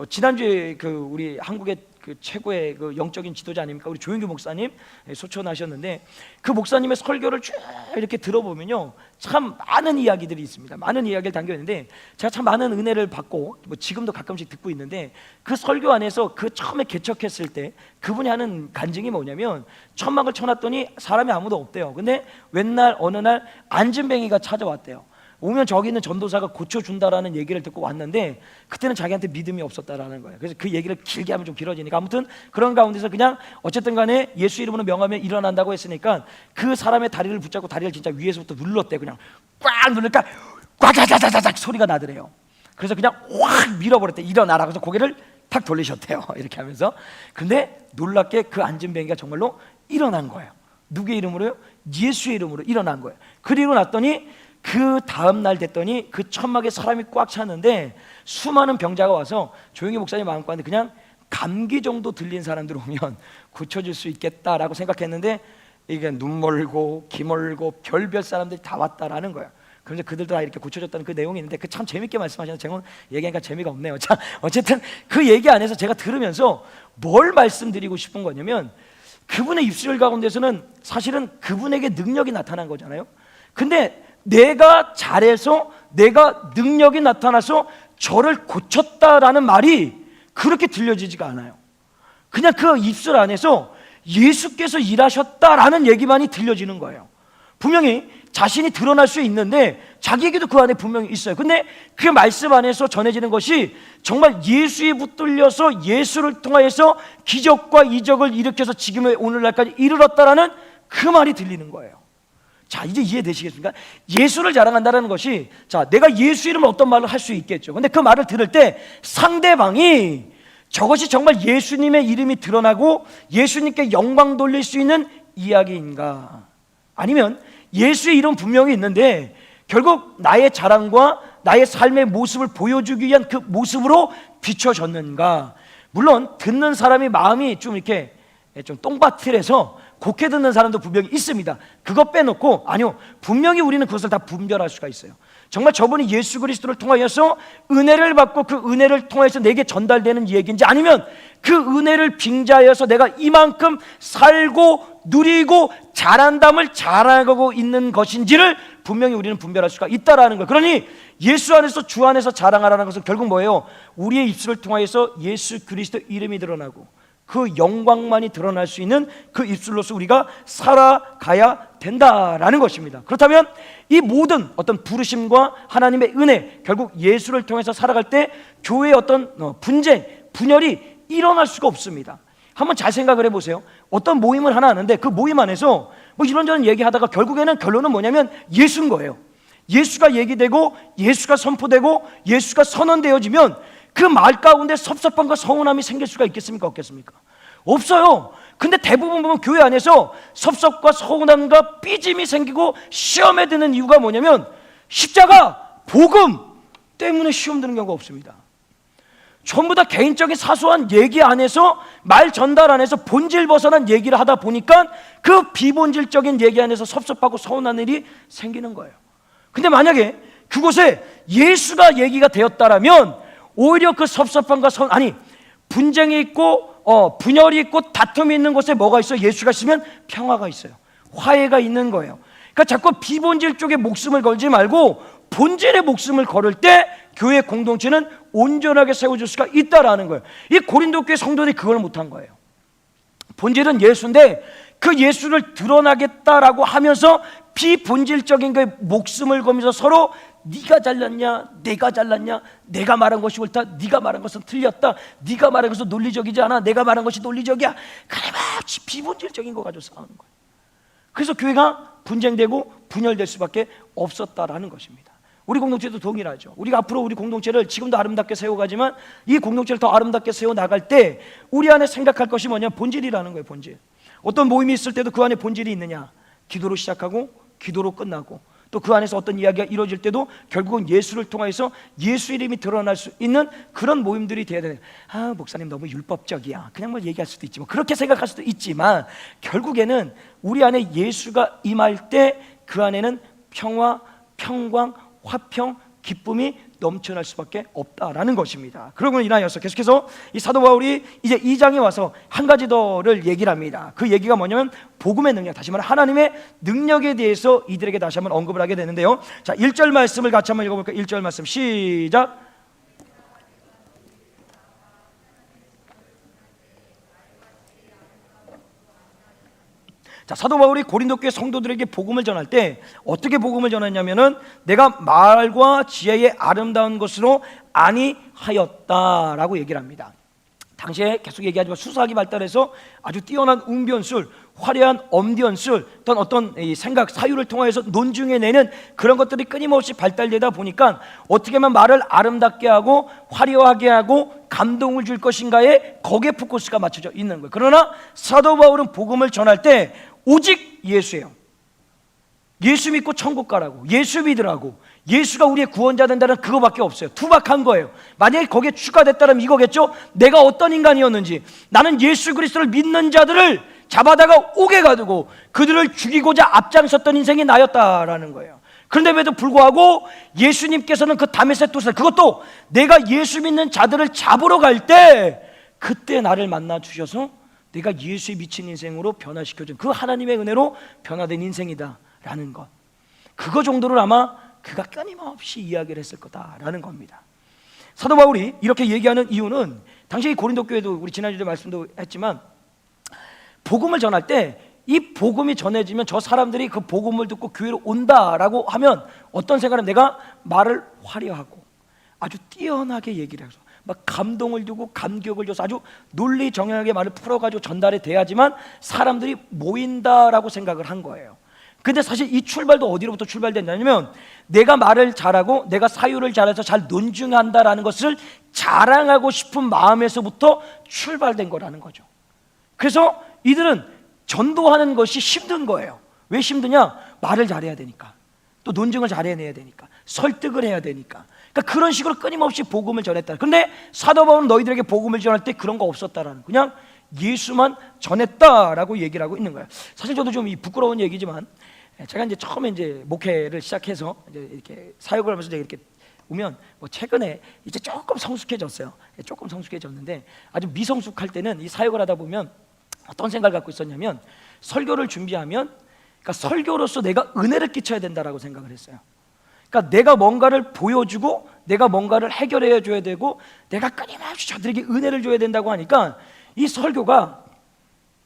지난주에 그 우리 한국의 그 최고의 그 영적인 지도자 아닙니까? 우리 조영규 목사님 소천하셨는데, 그 목사님의 설교를 쭉 이렇게 들어보면요, 참 많은 이야기들이 있습니다. 많은 이야기를 담겨있는데, 제가 참 많은 은혜를 받고 지금도 가끔씩 듣고 있는데, 그 설교 안에서 그 처음에 개척했을 때 그분이 하는 간증이 뭐냐면, 천막을 쳐놨더니 사람이 아무도 없대요. 근데 웬날 어느 날 안진뱅이가 찾아왔대요. 오면 저기 있는 전도사가 고쳐준다라는 얘기를 듣고 왔는데, 그때는 자기한테 믿음이 없었다라는 거예요. 그래서 그 얘기를 길게 하면 좀 길어지니까, 아무튼 그런 가운데서 그냥 어쨌든 간에 예수 이름으로 명하면 일어난다고 했으니까, 그 사람의 다리를 붙잡고 다리를 진짜 위에서부터 눌렀대. 그냥 꽉 누르니까 꽉자자자자작 소리가 나더래요. 그래서 그냥 확 밀어버렸대. 일어나라. 그래서 고개를 탁 돌리셨대요. 이렇게 하면서. 근데 놀랍게 그 안진뱅이가 정말로 일어난 거예요. 누구의 이름으로요? 예수의 이름으로 일어난 거예요. 그리고 났더니 그 다음 날 됐더니 그 천막에 사람이 꽉 찼는데, 수많은 병자가 와서 조용히 목사님 마음가운데 그냥 감기 정도 들린 사람들 오면 고쳐줄 수 있겠다라고 생각했는데, 이게 눈 멀고 귀 멀고 별별 사람들이 다 왔다라는 거예요. 그래서 그들도 다 이렇게 고쳐졌다는 그 내용이 있는데, 그 참 재밌게 말씀하시는, 제가 얘기하니까 재미가 없네요. 자, 어쨌든 그 얘기 안에서 제가 들으면서 뭘 말씀드리고 싶은 거냐면, 그분의 입술 가운데서는 사실은 그분에게 능력이 나타난 거잖아요. 근데 내가 잘해서, 내가 능력이 나타나서 저를 고쳤다라는 말이 그렇게 들려지지가 않아요. 그냥 그 입술 안에서 예수께서 일하셨다라는 얘기만이 들려지는 거예요. 분명히 자신이 드러날 수 있는데 자기에게도 그 안에 분명히 있어요. 근데 그 말씀 안에서 전해지는 것이 정말 예수에 붙들려서 예수를 통하여서 기적과 이적을 일으켜서 지금의 오늘날까지 이르렀다라는 그 말이 들리는 거예요. 자, 이제 이해되시겠습니까? 예수를 자랑한다는 것이, 자, 내가 예수 이름을 어떤 말을 할 수 있겠죠. 근데 그 말을 들을 때 상대방이 저것이 정말 예수님의 이름이 드러나고 예수님께 영광 돌릴 수 있는 이야기인가, 아니면 예수의 이름 분명히 있는데 결국 나의 자랑과 나의 삶의 모습을 보여주기 위한 그 모습으로 비춰졌는가. 물론 듣는 사람이 마음이 좀 이렇게 좀 똥밭틀해서 곡해 듣는 사람도 분명히 있습니다. 그거 빼놓고, 아니요, 분명히 우리는 그것을 다 분별할 수가 있어요. 정말 저분이 예수 그리스도를 통하여서 은혜를 받고 그 은혜를 통해서 내게 전달되는 얘기인지, 아니면 그 은혜를 빙자하여서 내가 이만큼 살고 누리고 자란담을 자라가고 있는 것인지를 분명히 우리는 분별할 수가 있다라는 거예요. 그러니 예수 안에서, 주 안에서 자랑하라는 것은 결국 뭐예요? 우리의 입술을 통하여서 예수 그리스도 이름이 드러나고 그 영광만이 드러날 수 있는 그 입술로서 우리가 살아가야 된다라는 것입니다. 그렇다면 이 모든 어떤 부르심과 하나님의 은혜, 결국 예수를 통해서 살아갈 때 교회의 어떤 분쟁, 분열이 일어날 수가 없습니다. 한번 잘 생각을 해보세요. 어떤 모임을 하나 하는데 그 모임 안에서 뭐 이런저런 얘기하다가 결국에는 결론은 뭐냐면 예수인 거예요. 예수가 얘기되고 예수가 선포되고 예수가 선언되어지면 그 말 가운데 섭섭함과 서운함이 생길 수가 있겠습니까? 없겠습니까? 없어요. 근데 대부분 보면 교회 안에서 섭섭과 서운함과 삐짐이 생기고 시험에 드는 이유가 뭐냐면 십자가, 복음 때문에 시험 드는 경우가 없습니다. 전부 다 개인적인 사소한 얘기 안에서, 말 전달 안에서 본질 벗어난 얘기를 하다 보니까 그 비본질적인 얘기 안에서 섭섭하고 서운한 일이 생기는 거예요. 근데 만약에 그곳에 예수가 얘기가 되었다라면 오히려 그 섭섭함과 분쟁이 있고 분열이 있고 다툼이 있는 곳에 뭐가 있어요? 예수가 있으면 평화가 있어요. 화해가 있는 거예요. 그러니까 자꾸 비본질 쪽에 목숨을 걸지 말고 본질의 목숨을 걸을 때 교회 공동체는 온전하게 세워질 수가 있다라는 거예요. 이 고린도 교회 성도들이 그걸 못한 거예요. 본질은 예수인데 그 예수를 드러나겠다라고 하면서 비본질적인 그 목숨을 걸면서 서로 네가 잘났냐, 내가 잘났냐, 내가 말한 것이 옳다, 네가 말한 것은 틀렸다, 네가 말한 것은 논리적이지 않아, 내가 말한 것이 논리적이야. 그래마치 비본질적인 거 가지고 싸우는 거예요. 그래서 교회가 분쟁되고 분열될 수밖에 없었다라는 것입니다. 우리 공동체도 동일하죠. 우리가 앞으로 우리 공동체를 지금도 아름답게 세워가지만 이 공동체를 더 아름답게 세워나갈 때 우리 안에 생각할 것이 뭐냐면 본질이라는 거예요. 본질. 어떤 모임이 있을 때도 그 안에 본질이 있느냐, 기도로 시작하고 기도로 끝나고 또 그 안에서 어떤 이야기가 이루어질 때도 결국은 예수를 통해서 예수 이름이 드러날 수 있는 그런 모임들이 돼야 되는. 목사님 너무 율법적이야, 그냥 뭐 얘기할 수도 있지, 뭐 그렇게 생각할 수도 있지만 결국에는 우리 안에 예수가 임할 때 그 안에는 평화, 평강, 화평, 기쁨이 넘쳐날 수밖에 없다라는 것입니다. 그러고 인하여서 계속해서 이 사도 바울이 이제 2장에 와서 한 가지 더를 얘기를 합니다. 그 얘기가 뭐냐면 복음의 능력, 다시 말해 하나님의 능력에 대해서 이들에게 다시 한번 언급을 하게 되는데요. 자, 1절 말씀을 같이 한번 읽어볼까요? 1절 말씀 시작. 자, 사도 바울이 고린도 교회 성도들에게 복음을 전할 때 어떻게 복음을 전했냐면은 내가 말과 지혜의 아름다운 것으로 아니하였다라고 얘기를 합니다. 당시에 계속 얘기하지만 수사학이 발달해서 아주 뛰어난 웅변술, 화려한 엄변술, 어떤 생각, 사유를 통해서 논증해내는 그런 것들이 끊임없이 발달되다 보니까 어떻게 하면 말을 아름답게 하고 화려하게 하고 감동을 줄 것인가에 거기에 포커스가 맞춰져 있는 거예요. 그러나 사도 바울은 복음을 전할 때 오직 예수예요. 예수 믿고 천국 가라고, 예수 믿으라고, 예수가 우리의 구원자 된다는 그거밖에 없어요. 투박한 거예요. 만약에 거기에 추가됐다면 이거겠죠. 내가 어떤 인간이었는지, 나는 예수 그리스도를 믿는 자들을 잡아다가 옥에 가두고 그들을 죽이고자 앞장섰던 인생이 나였다라는 거예요. 그런데에도 불구하고 예수님께서는 그 다메섹 도사, 그것도 내가 예수 믿는 자들을 잡으러 갈 때 그때 나를 만나 주셔서 내가 예수에 미친 인생으로 변화시켜준 그 하나님의 은혜로 변화된 인생이다라는 것, 그거 정도를 아마 그가 끊임없이 이야기를 했을 거다라는 겁니다. 사도 바울이 이렇게 얘기하는 이유는 당시 고린도 교회도 우리 지난주에 말씀도 했지만 복음을 전할 때 이 복음이 전해지면 저 사람들이 그 복음을 듣고 교회로 온다라고 하면 어떤 생각은, 내가 말을 화려하고 아주 뛰어나게 얘기를 해서 막 감동을 주고 감격을 줘서 아주 논리정연하게 말을 풀어가지고 전달이 돼야지만 사람들이 모인다라고 생각을 한 거예요. 근데 사실 이 출발도 어디로부터 출발됐냐면 내가 말을 잘하고 내가 사유를 잘해서 잘 논증한다라는 것을 자랑하고 싶은 마음에서부터 출발된 거라는 거죠. 그래서 이들은 전도하는 것이 힘든 거예요. 왜 힘드냐? 말을 잘해야 되니까, 또 논증을 잘해내야 되니까, 설득을 해야 되니까. 그러니까 그런 식으로 끊임없이 복음을 전했다. 그런데 사도 바울은 너희들에게 복음을 전할 때 그런 거 없었다라는, 그냥 예수만 전했다라고 얘기를 하고 있는 거예요. 사실 저도 좀 부끄러운 얘기지만 제가 이제 처음에 이제 목회를 시작해서 이제 이렇게 사역을 하면서 이제 이렇게 오면 뭐 최근에 이제 조금 성숙해졌어요. 조금 성숙해졌는데 아주 미성숙할 때는 이 사역을 하다 보면 어떤 생각을 갖고 있었냐면 설교를 준비하면 그러니까 설교로서 내가 은혜를 끼쳐야 된다라고 생각을 했어요. 그러니까 내가 뭔가를 보여주고 내가 뭔가를 해결해 줘야 되고 내가 끊임없이 저들에게 은혜를 줘야 된다고 하니까 이 설교가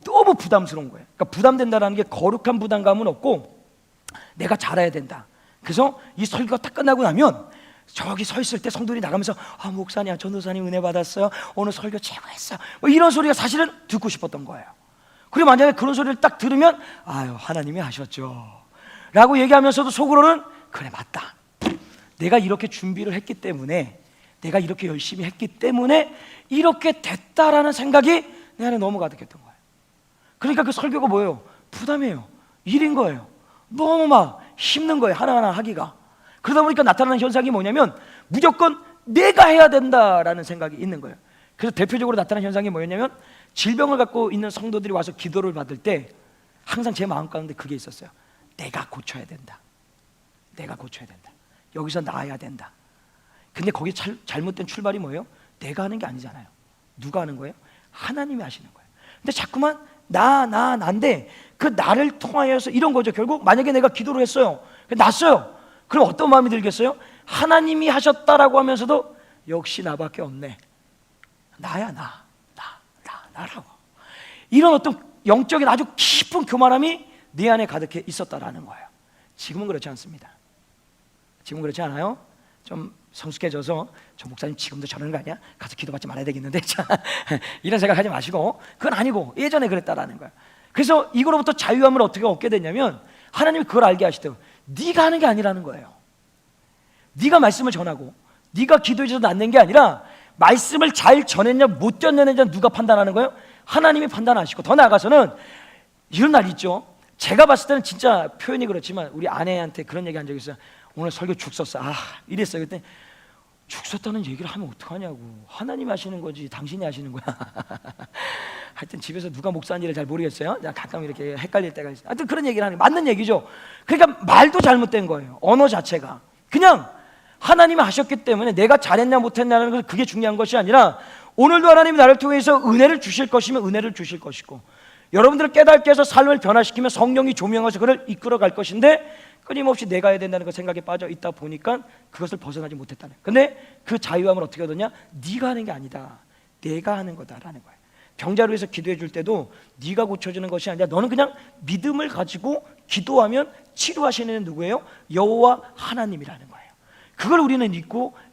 너무 부담스러운 거예요. 그러니까 부담된다는 게 거룩한 부담감은 없고 내가 잘해야 된다. 그래서 이 설교가 딱 끝나고 나면 저기 서 있을 때 성도들이 나가면서 목사님, 전도사님 은혜 받았어요. 오늘 설교 최고였어. 뭐 이런 소리가 사실은 듣고 싶었던 거예요. 그리고 만약에 그런 소리를 딱 들으면 아유 하나님이 하셨죠 라고 얘기하면서도 속으로는 그래 맞다. 내가 이렇게 준비를 했기 때문에 내가 이렇게 열심히 했기 때문에 이렇게 됐다라는 생각이 내 안에 너무 가득했던 거예요. 그러니까 그 설교가 뭐예요? 부담이에요. 일인 거예요. 너무 막 힘든 거예요. 하나하나 하기가. 그러다 보니까 나타나는 현상이 뭐냐면 무조건 내가 해야 된다라는 생각이 있는 거예요. 그래서 대표적으로 나타나는 현상이 뭐였냐면 질병을 갖고 있는 성도들이 와서 기도를 받을 때 항상 제 마음 가운데 그게 있었어요. 내가 고쳐야 된다. 내가 고쳐야 된다. 여기서 나아야 된다. 근데 거기 잘못된 출발이 뭐예요? 내가 하는 게 아니잖아요. 누가 하는 거예요? 하나님이 하시는 거예요. 근데 자꾸만 난데 그 나를 통하여서 이런 거죠. 결국 만약에 내가 기도를 했어요. 났어요. 그럼 어떤 마음이 들겠어요? 하나님이 하셨다라고 하면서도 역시 나밖에 없네. 나야 나라고. 이런 어떤 영적인 아주 깊은 교만함이 내 안에 가득해 있었다라는 거예요. 지금은 그렇지 않습니다. 지금은 그렇지 않아요? 좀 성숙해져서 저 목사님 지금도 저러는 거 아니야? 가서 기도받지 말아야 되겠는데 이런 생각하지 마시고 그건 아니고 예전에 그랬다라는 거예요. 그래서 이거로부터 자유함을 어떻게 얻게 됐냐면 하나님이 그걸 알게 하시대요. 네가 하는 게 아니라는 거예요. 네가 말씀을 전하고 네가 기도해줘서 낫는 게 아니라 말씀을 잘 전했냐 못 전했냐 누가 판단하는 거예요? 하나님이 판단하시고 더 나아가서는 이런 날 있죠. 제가 봤을 때는 진짜 표현이 그렇지만 우리 아내한테 그런 얘기 한 적이 있어요. 오늘 설교 죽 썼어. 이랬어요. 그때 죽 썼다는 얘기를 하면 어떡하냐고. 하나님이 하시는 거지 당신이 하시는 거야. 하여튼 집에서 누가 목사인지를 잘 모르겠어요. 가끔 이렇게 헷갈릴 때가 있어요. 하여튼 그런 얘기를 하는 게 맞는 얘기죠. 그러니까 말도 잘못된 거예요. 언어 자체가 그냥 하나님이 하셨기 때문에 내가 잘했냐 못했냐는 건 그게 중요한 것이 아니라 오늘도 하나님이 나를 통해서 은혜를 주실 것이면 은혜를 주실 것이고 여러분들을 깨닫게 해서 삶을 변화시키면 성령이 조명해서 그를 이끌어갈 것인데 끊임없이 내가 해야 된다는 그 생각에 빠져 있다 보니까 그것을 벗어나지 못했다는 거예요. 근데 그 자유함을 어떻게 얻었냐? 네가 하는 게 아니다. 내가 하는 거다라는 거예요. 병자로 해서 기도해 줄 때도 네가 고쳐주는 것이 아니라 너는 그냥 믿음을 가지고 기도하면 치료하시는 누구예요? 여호와 하나님이라는 거예요. 그걸 우리는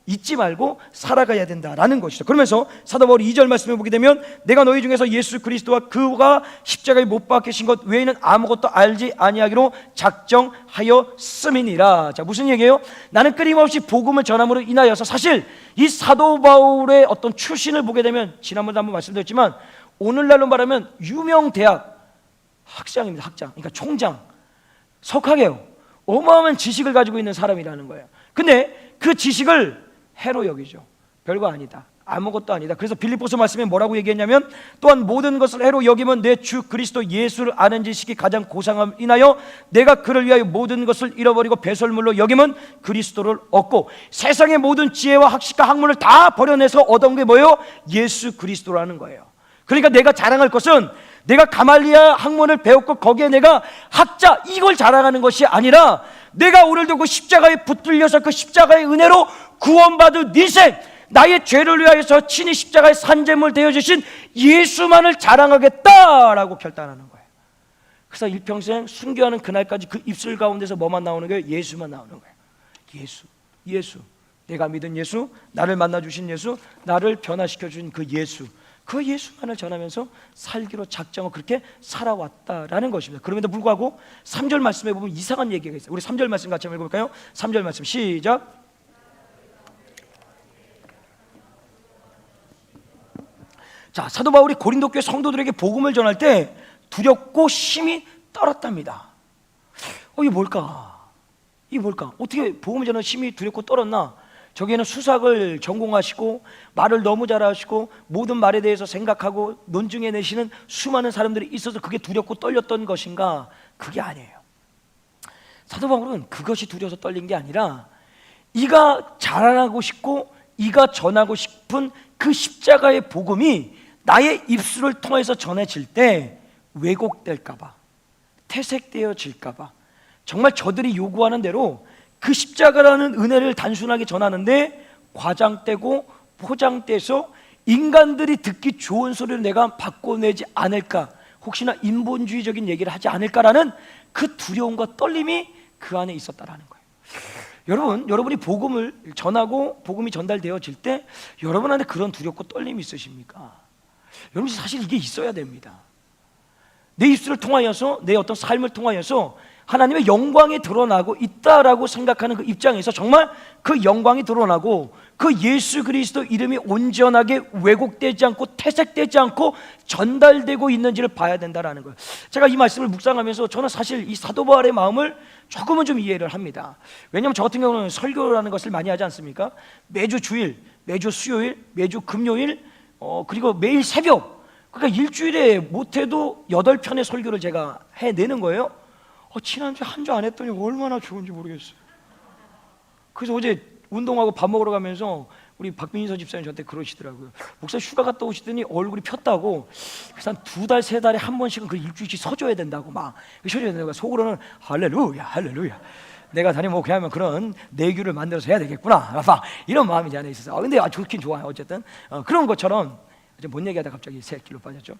잊지 말고 살아가야 된다라는 것이죠. 그러면서 사도 바울이 2절 말씀을 보게 되면 내가 너희 중에서 예수 그리스도와 그가 십자가에 못 박히신 것 외에는 아무것도 알지 아니하기로 작정하였음이니라. 자, 무슨 얘기예요? 나는 끊임없이 복음을 전함으로 인하여서 사실 이 사도 바울의 어떤 출신을 보게 되면 지난번에 한번 말씀드렸지만 오늘날로 말하면 유명 대학 학장입니다. 학장, 그러니까 총장, 석학이에요. 어마어마한 지식을 가지고 있는 사람이라는 거예요. 근데 그 지식을 해로 여기죠. 별거 아니다. 아무것도 아니다. 그래서 빌립보서 말씀에 뭐라고 얘기했냐면 또한 모든 것을 해로 여기면 내 주 그리스도 예수를 아는 지식이 가장 고상함 인하여 내가 그를 위하여 모든 것을 잃어버리고 배설물로 여기면 그리스도를 얻고 세상의 모든 지혜와 학식과 학문을 다 버려내서 얻은 게 뭐예요? 예수 그리스도라는 거예요. 그러니까 내가 자랑할 것은 내가 가말리아 학문을 배웠고 거기에 내가 학자 이걸 자랑하는 것이 아니라 내가 오늘도 그 십자가에 붙들려서 그 십자가의 은혜로 구원받은 네 인생 나의 죄를 위하여서 친히 십자가의 산제물 되어주신 예수만을 자랑하겠다라고 결단하는 거예요. 그래서 일평생 순교하는 그날까지 그 입술 가운데서 뭐만 나오는 거예요? 예수만 나오는 거예요. 예수 내가 믿은 예수, 나를 만나주신 예수, 나를 변화시켜준 그 예수, 그 예수만을 전하면서 살기로 작정하고 그렇게 살아왔다라는 것입니다. 그럼에도 불구하고 3절 말씀에 보면 이상한 얘기가 있어요. 우리 3절 말씀 같이 한번 읽어볼까요? 3절 말씀 시작. 자, 사도 바울이 고린도 교회 성도들에게 복음을 전할 때 두렵고 심히 떨었답니다. 이게 뭘까? 어떻게 복음을 전할 심히 두렵고 떨었나? 저기에는 수학을 전공하시고 말을 너무 잘하시고 모든 말에 대해서 생각하고 논증해내시는 수많은 사람들이 있어서 그게 두렵고 떨렸던 것인가? 그게 아니에요. 사도 바울은 그것이 두려워서 떨린 게 아니라 이가 자랑하고 싶고 이가 전하고 싶은 그 십자가의 복음이 나의 입술을 통해서 전해질 때 왜곡될까봐, 퇴색되어질까봐, 정말 저들이 요구하는 대로 그 십자가라는 은혜를 단순하게 전하는데 과장되고 포장돼서 인간들이 듣기 좋은 소리를 내가 바꿔내지 않을까, 혹시나 인본주의적인 얘기를 하지 않을까라는 그 두려움과 떨림이 그 안에 있었다라는 거예요. 여러분이 복음을 전하고 복음이 전달되어질 때 여러분 안에 그런 두렵고 떨림이 있으십니까? 여러분 사실 이게 있어야 됩니다. 내 입술을 통하여서, 내 어떤 삶을 통하여서 하나님의 영광이 드러나고 있다라고 생각하는 그 입장에서 정말 그 영광이 드러나고 그 예수 그리스도 이름이 온전하게 왜곡되지 않고 퇴색되지 않고 전달되고 있는지를 봐야 된다라는 거예요. 제가 이 말씀을 묵상하면서 저는 사실 이 사도 바울의 마음을 조금은 좀 이해를 합니다. 왜냐하면 저 같은 경우는 설교라는 것을 많이 하지 않습니까? 매주 주일, 매주 수요일, 매주 금요일, 그리고 매일 새벽, 그러니까 일주일에 못해도 8편의 설교를 제가 해내는 거예요. 지난주에 한 주 안 했더니 얼마나 좋은지 모르겠어요. 그래서 어제 운동하고 밥 먹으러 가면서 우리 박민서 집사님 저한테 그러시더라고요. 목사 휴가 갔다 오시더니 얼굴이 폈다고. 그래서 한 2달, 3달에 한 번씩은 그 일주일씩 서줘야 된다고 막 서줘야 된다고. 속으로는 할렐루야, 할렐루야. 내가 다니 목회하면 그런 내규를 만들어서 해야 되겠구나. 막 이런 마음이 제 안에 있어서. 근데 좋긴 좋아요. 어쨌든 그런 것처럼 못 얘기하다 갑자기 새 길로 빠졌죠.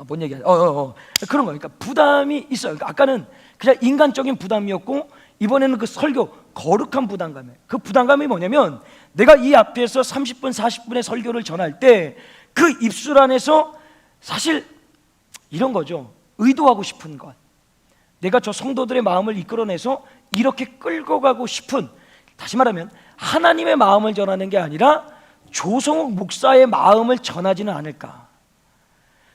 뭔 얘기야? 그런 거. 그러니까 부담이 있어요. 그러니까 아까는 그냥 인간적인 부담이었고 이번에는 그 설교 거룩한 부담감이에요. 그 부담감이 뭐냐면 내가 이 앞에서 30분, 40분의 설교를 전할 때 그 입술 안에서 사실 이런 거죠. 의도하고 싶은 것. 내가 저 성도들의 마음을 이끌어내서 이렇게 끌고 가고 싶은, 다시 말하면 하나님의 마음을 전하는 게 아니라 조성욱 목사의 마음을 전하지는 않을까.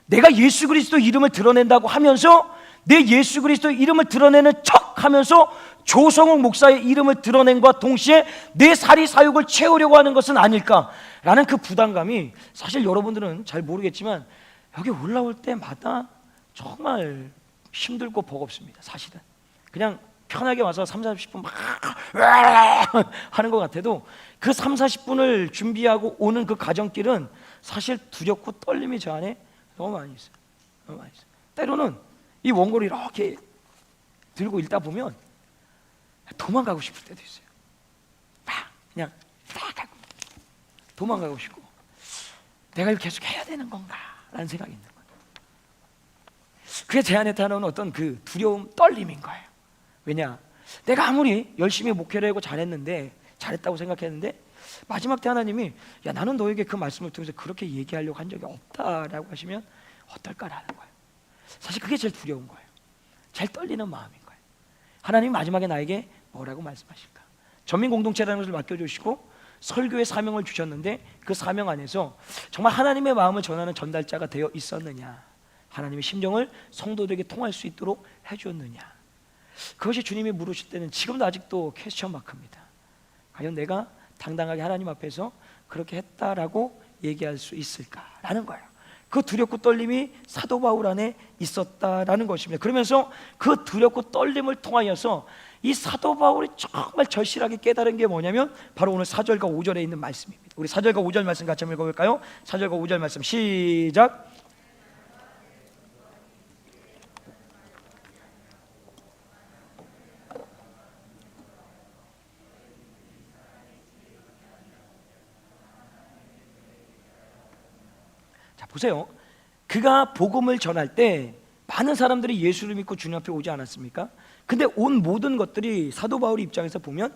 내가 예수 그리스도 이름을 드러낸다고 하면서 내 예수 그리스도 이름을 드러내는 척 하면서 조성욱 목사의 이름을 드러낸과 동시에 내 사리사욕을 채우려고 하는 것은 아닐까라는 그 부담감이 사실 여러분들은 잘 모르겠지만 여기 올라올 때마다 정말 힘들고 버겁습니다. 사실은 그냥 편하게 와서 3, 40분 막 하는 것 같아도 그 3, 40분을 준비하고 오는 그 가정길은 사실 두렵고 떨림이 저 안에 너무 많이 있어요. 너무 많이 있어요. 때로는 이 원고를 이렇게 들고 읽다 보면 도망가고 싶을 때도 있어요. 그냥 도망가고 싶고 내가 이걸 계속 해야 되는 건가 라는 생각이 있는 거예요. 그게 제 안에 타는 어떤 그 두려움, 떨림인 거예요. 왜냐? 내가 아무리 열심히 목회를 하고 잘했다고 생각했는데 마지막 때 하나님이 야 나는 너에게 그 말씀을 통해서 그렇게 얘기하려고 한 적이 없다라고 하시면 어떨까라는 거예요. 사실 그게 제일 두려운 거예요. 제일 떨리는 마음인 거예요. 하나님이 마지막에 나에게 뭐라고 말씀하실까? 전민 공동체라는 것을 맡겨주시고 설교의 사명을 주셨는데 그 사명 안에서 정말 하나님의 마음을 전하는 전달자가 되어 있었느냐, 하나님의 심정을 성도들에게 통할 수 있도록 해주었느냐, 그것이 주님이 물으실 때는 지금도 아직도 퀘스천 마크입니다. 과연 내가 당당하게 하나님 앞에서 그렇게 했다라고 얘기할 수 있을까라는 거예요. 그 두렵고 떨림이 사도 바울 안에 있었다라는 것입니다. 그러면서 그 두렵고 떨림을 통하여서 이 사도 바울이 정말 절실하게 깨달은 게 뭐냐면 바로 오늘 4절과 5절에 있는 말씀입니다. 우리 4절과 5절 말씀 같이 한번 읽어볼까요? 4절과 5절 말씀 시작. 자 보세요. 그가 복음을 전할 때 많은 사람들이 예수를 믿고 주님 앞에 오지 않았습니까? 근데 온 모든 것들이 사도 바울의 입장에서 보면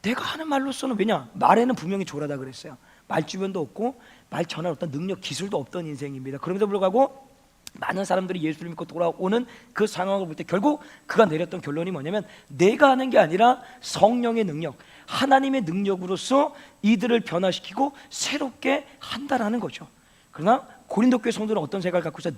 내가 하는 말로서는, 왜냐? 말에는 분명히 조라다 그랬어요. 말 주변도 없고 말 전할 어떤 능력, 기술도 없던 인생입니다. 그럼에도 불구하고 많은 사람들이 예수를 믿고 돌아오는 그 상황을 볼 때 결국 그가 내렸던 결론이 뭐냐면 내가 하는 게 아니라 성령의 능력, 하나님의 능력으로서 이들을 변화시키고 새롭게 한다라는 거죠. 그러나 고린도 교회 성도는 어떤 생각을 갖고 있어요?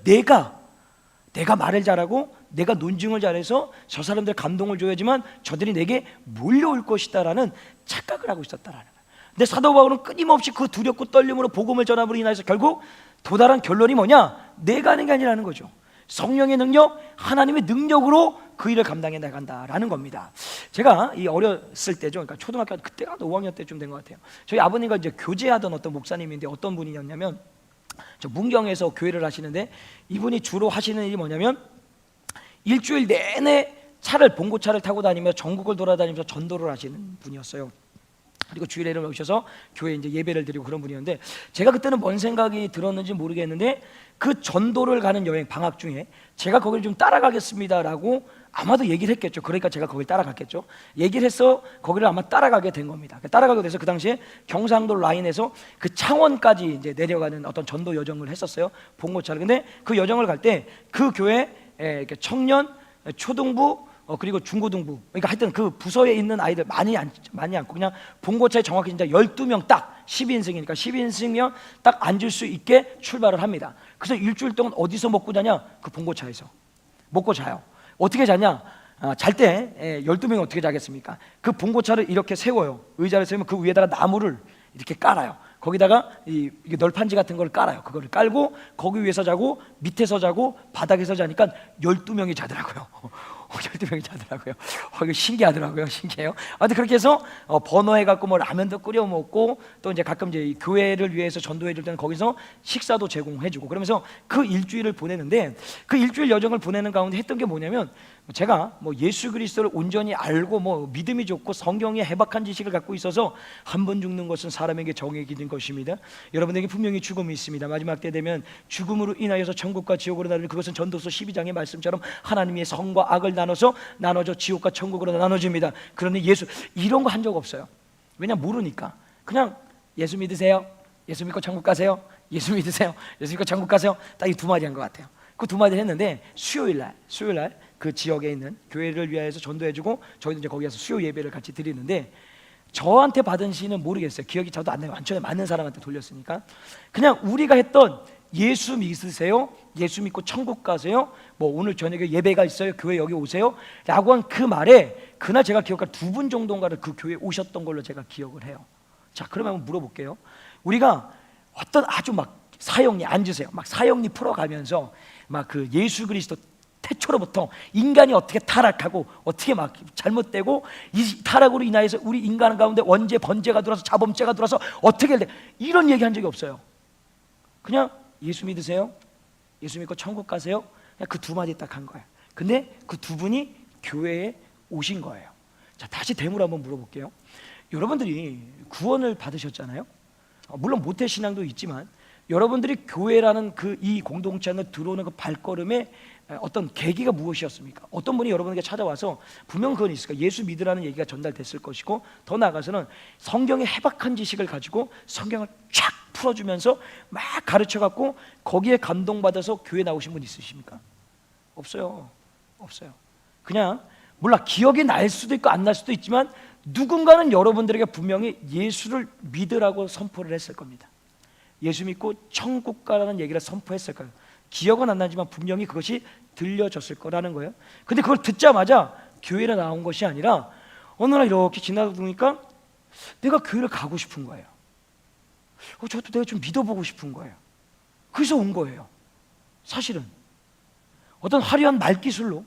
내가 말을 잘하고 내가 논증을 잘해서 저 사람들 감동을 줘야지만 저들이 내게 몰려올 것이다라는 착각을 하고 있었다라는 거예요. 근데 사도 바울은 끊임없이 그 두렵고 떨림으로 복음을 전함으로 인해서 결국 도달한 결론이 뭐냐? 내가 하는 게 아니라는 거죠. 성령의 능력, 하나님의 능력으로 그 일을 감당해 나간다라는 겁니다. 제가 이 어렸을 때죠, 그러니까 초등학교 그때가 5학년 때쯤 된 것 같아요. 저희 아버님과 이제 교제하던 어떤 목사님인데 어떤 분이었냐면, 저 문경에서 교회를 하시는데 이분이 주로 하시는 일이 뭐냐면 일주일 내내 차를 봉고차를 타고 다니며 전국을 돌아다니면서 전도를 하시는 분이었어요. 그리고 주일에는 오셔서 교회 이제 예배를 드리고 그런 분이었는데, 제가 그때는 뭔 생각이 들었는지 모르겠는데 그 전도를 가는 여행 방학 중에 제가 거기를 좀 따라가겠습니다라고 아마도 얘기를 했겠죠. 그러니까 제가 거길 따라갔겠죠. 얘기를 해서 거기를 아마 따라가게 된 겁니다. 따라가게 돼서 그 당시에 경상도 라인에서 그 창원까지 이제 내려가는 어떤 전도 여정을 했었어요, 봉고차를. 근데 그 여정을 갈 때 그 교회 청년, 초등부, 그리고 중고등부, 그러니까 하여튼 그 부서에 있는 아이들 많이 앉고 그냥 봉고차에 정확히 진짜 12명 딱 10인승이니까 10인승이면 딱 앉을 수 있게 출발을 합니다. 그래서 일주일 동안 어디서 먹고 자냐? 그 봉고차에서 먹고 자요. 어떻게 자냐? 잘 때 12명이 어떻게 자겠습니까? 그 봉고차를 이렇게 세워요. 의자를 세우면 그 위에다가 나무를 이렇게 깔아요. 거기다가 이게 널판지 같은 걸 깔아요. 그거를 깔고 거기 위에서 자고 밑에서 자고 바닥에서 자니까 12명이 자더라고요. 12명이 자더라고요. 이거 신기하더라고요. 신기해요. 근데 그렇게 해서 번호해갖고 뭐 라면도 끓여 먹고, 또 이제 가끔 이제 교회를 위해서 전도해줄 때는 거기서 식사도 제공해주고, 그러면서 그 일주일을 보내는데, 그 일주일 여정을 보내는 가운데 했던 게 뭐냐면, 제가 뭐 예수 그리스도를 온전히 알고 뭐 믿음이 좋고 성경에 해박한 지식을 갖고 있어서 한 번 죽는 것은 사람에게 정의 기준 것입니다. 여러분에게 분명히 죽음이 있습니다. 마지막 때 되면 죽음으로 인하여서 천국과 지옥으로 나누는, 그것은 전도서 12장의 말씀처럼 하나님의 선과 악을 나눠져 지옥과 천국으로 나눠집니다. 그런데 예수 이런 거 한 적 없어요. 왜냐? 모르니까. 그냥 예수 믿으세요, 예수 믿고 천국 가세요, 예수 믿으세요, 예수 믿고 천국 가세요. 딱 이 두 마디 한 것 같아요. 그 두 마디를 했는데 수요일 날 그 지역에 있는 교회를 위하여서 전도해주고, 저희도 이제 거기에서 수요 예배를 같이 드리는데, 저한테 받은 시는 모르겠어요. 기억이 저도 안 나요. 완전히 맞는 사람한테 돌렸으니까. 그냥 우리가 했던 예수 믿으세요, 예수 믿고 천국 가세요, 뭐 오늘 저녁에 예배가 있어요, 교회 여기 오세요 라고 한 그 말에, 그날 제가 기억할 두 분 정도인가를 그 교회에 오셨던 걸로 제가 기억을 해요. 자, 그러면 한번 물어볼게요. 우리가 어떤 아주 막 사형리 앉으세요, 막 사형리 풀어가면서 막 그 예수 그리스도 태초로부터 인간이 어떻게 타락하고 어떻게 막 잘못되고, 이 타락으로 인하여서 우리 인간 가운데 원죄 번제가 들어서 자범죄가 들어서 어떻게 돼, 이런 얘기 한 적이 없어요. 그냥 예수 믿으세요, 예수 믿고 천국 가세요, 그냥 그 두 마디 딱 한 거예요. 근데 그 두 분이 교회에 오신 거예요. 자, 다시 대물 한번 물어볼게요. 여러분들이 구원을 받으셨잖아요. 물론 모태신앙도 있지만 여러분들이 교회라는 그 이 공동체 안에 들어오는 그 발걸음에 어떤 계기가 무엇이었습니까? 어떤 분이 여러분에게 찾아와서 분명 그건 있을 거예요. 예수 믿으라는 얘기가 전달됐을 것이고, 더 나아가서는 성경의 해박한 지식을 가지고 성경을 쫙 풀어주면서 막 가르쳐갖고 거기에 감동받아서 교회 나오신 분 있으십니까? 없어요. 그냥 몰라, 기억이 날 수도 있고 안 날 수도 있지만 누군가는 여러분들에게 분명히 예수를 믿으라고 선포를 했을 겁니다. 예수 믿고 천국 가라는 얘기를 선포했을 거예요. 기억은 안 나지만 분명히 그것이 들려졌을 거라는 거예요. 근데 그걸 듣자마자 교회로 나온 것이 아니라 어느 날 이렇게 지나다 보니까 내가 교회를 가고 싶은 거예요. 저도 내가 좀 믿어보고 싶은 거예요. 그래서 온 거예요. 사실은 어떤 화려한 말기술로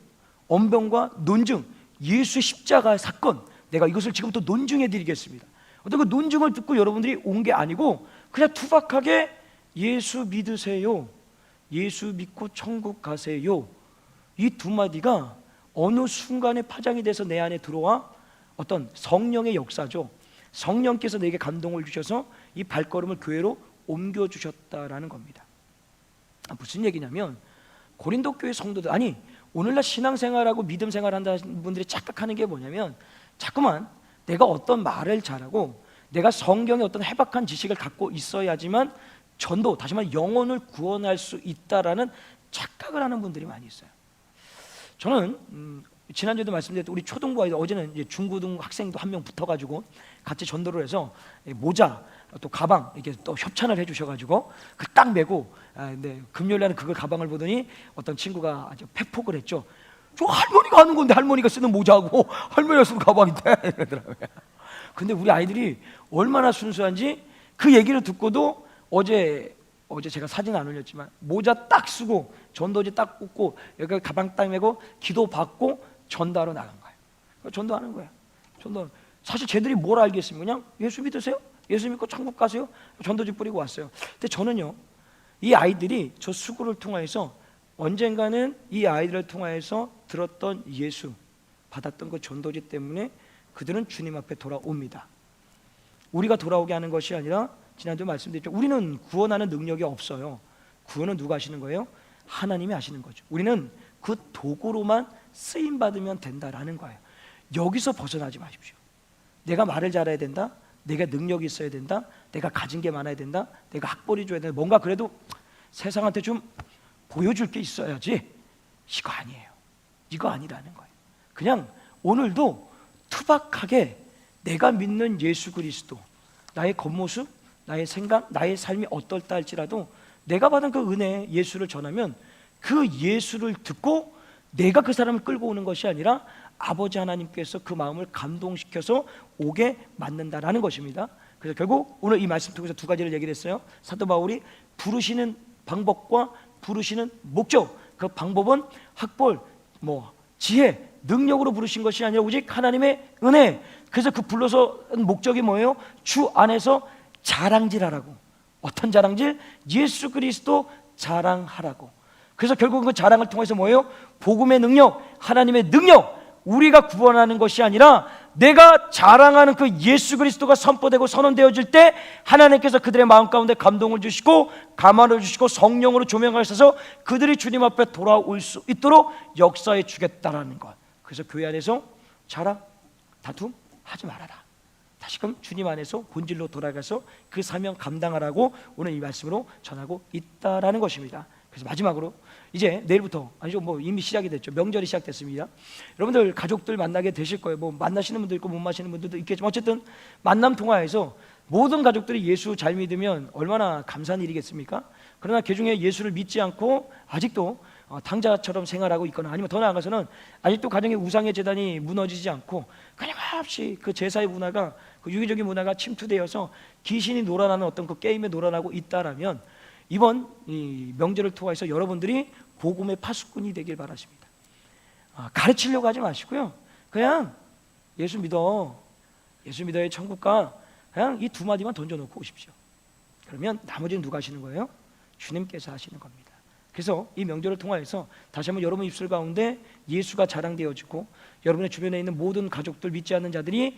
언변과 논증, 예수의 십자가의 사건, 내가 이것을 지금부터 논증해 드리겠습니다. 어떤 그 논증을 듣고 여러분들이 온 게 아니고 그냥 투박하게 예수 믿으세요, 예수 믿고 천국 가세요, 이 두 마디가 어느 순간에 파장이 돼서 내 안에 들어와 어떤 성령의 역사죠. 성령께서 내게 감동을 주셔서 이 발걸음을 교회로 옮겨주셨다라는 겁니다. 무슨 얘기냐면, 고린도 교회 성도들, 아니 오늘날 신앙생활하고 믿음생활한다는 분들이 착각하는 게 뭐냐면, 자꾸만 내가 어떤 말을 잘하고 내가 성경의 어떤 해박한 지식을 갖고 있어야지만 전도, 다시 말해 영혼을 구원할 수 있다라는 착각을 하는 분들이 많이 있어요. 저는 지난주에도 말씀드렸던 우리 초등부 아이들, 어제는 이제 중고등 학생도 한 명 붙어가지고 같이 전도를 해서 모자 또 가방 이렇게 또 협찬을 해주셔가지고 그 딱 메고, 근데 금요일날은 그걸 가방을 보더니 어떤 친구가 아주 팩폭을 했죠. 저 할머니가 하는 건데, 할머니가 쓰는 모자하고 할머니가 쓰는 가방인데 이러더라고요. 근데 우리 아이들이 얼마나 순수한지 그 얘기를 듣고도 어제 제가 사진 안 올렸지만 모자 딱 쓰고 전도지 딱 꽂고 여기 가방 딱 메고 기도 받고 전도하러 나간 거예요. 전도하는 거야. 사실 쟤들이 뭘 알겠습니까? 그냥 예수 믿으세요? 예수 믿고 천국 가세요? 전도지 뿌리고 왔어요. 근데 저는요, 이 아이들이 저 수구를 통해서 언젠가는 이 아이들을 통해서 들었던 예수, 받았던 그 전도지 때문에 그들은 주님 앞에 돌아옵니다. 우리가 돌아오게 하는 것이 아니라, 지난주에 말씀드렸죠, 우리는 구원하는 능력이 없어요. 구원은 누가 하시는 거예요? 하나님이 하시는 거죠. 우리는 그 도구로만 쓰임 받으면 된다라는 거예요. 여기서 벗어나지 마십시오. 내가 말을 잘해야 된다, 내가 능력이 있어야 된다, 내가 가진 게 많아야 된다, 내가 학벌이 줘야 된다, 뭔가 그래도 세상한테 좀 보여줄 게 있어야지. 이거 아니에요. 이거 아니라는 거예요. 그냥 오늘도 투박하게 내가 믿는 예수 그리스도, 나의 겉모습, 나의 생각, 나의 삶이 어떨다 할지라도 내가 받은 그 은혜 예수를 전하면 그 예수를 듣고 내가 그 사람을 끌고 오는 것이 아니라 아버지 하나님께서 그 마음을 감동시켜서 오게 만든다라는 것입니다. 그래서 결국 오늘 이 말씀 통해서 두 가지를 얘기를 했어요. 사도 바울이 부르시는 방법과 부르시는 목적, 그 방법은 학벌, 지혜, 능력으로 부르신 것이 아니라 오직 하나님의 은혜. 그래서 그 불러서 목적이 뭐예요? 주 안에서 자랑질하라고. 어떤 자랑질? 예수 그리스도 자랑하라고. 그래서 결국은 그 자랑을 통해서 뭐예요? 복음의 능력, 하나님의 능력, 우리가 구원하는 것이 아니라 내가 자랑하는 그 예수 그리스도가 선포되고 선언되어질 때 하나님께서 그들의 마음 가운데 감동을 주시고 감화를 주시고 성령으로 조명하셔서 그들이 주님 앞에 돌아올 수 있도록 역사해 주겠다라는 것. 그래서 교회 안에서 자랑, 다툼 하지 말아라. 다시금 주님 안에서 본질로 돌아가서 그 사명 감당하라고 오늘 이 말씀으로 전하고 있다라는 것입니다. 그래서 마지막으로 이제 내일부터, 아니죠, 이미 시작이 됐죠. 명절이 시작됐습니다. 여러분들 가족들 만나게 되실 거예요. 만나시는 분도 있고 못 마시는 분들도 있겠지만 어쨌든 만남 통화에서 모든 가족들이 예수 잘 믿으면 얼마나 감사한 일이겠습니까? 그러나 그 중에 예수를 믿지 않고 아직도 당자처럼 생활하고 있거나, 아니면 더 나아가서는 아직도 가정의 우상의 제단이 무너지지 않고 끊임없이 그 제사의 문화가, 그 유기적인 문화가 침투되어서 귀신이 놀아나는 어떤 그 게임에 놀아나고 있다라면 이번 이 명절을 통해서 여러분들이 복음의 파수꾼이 되길 바라십니다. 가르치려고 하지 마시고요, 그냥 예수 믿어, 예수 믿어야 천국 가, 그냥 이 두 마디만 던져놓고 오십시오. 그러면 나머지는 누가 하시는 거예요? 주님께서 하시는 겁니다. 그래서 이 명절을 통하여서 다시 한번 여러분 입술 가운데 예수가 자랑되어지고 여러분의 주변에 있는 모든 가족들, 믿지 않는 자들이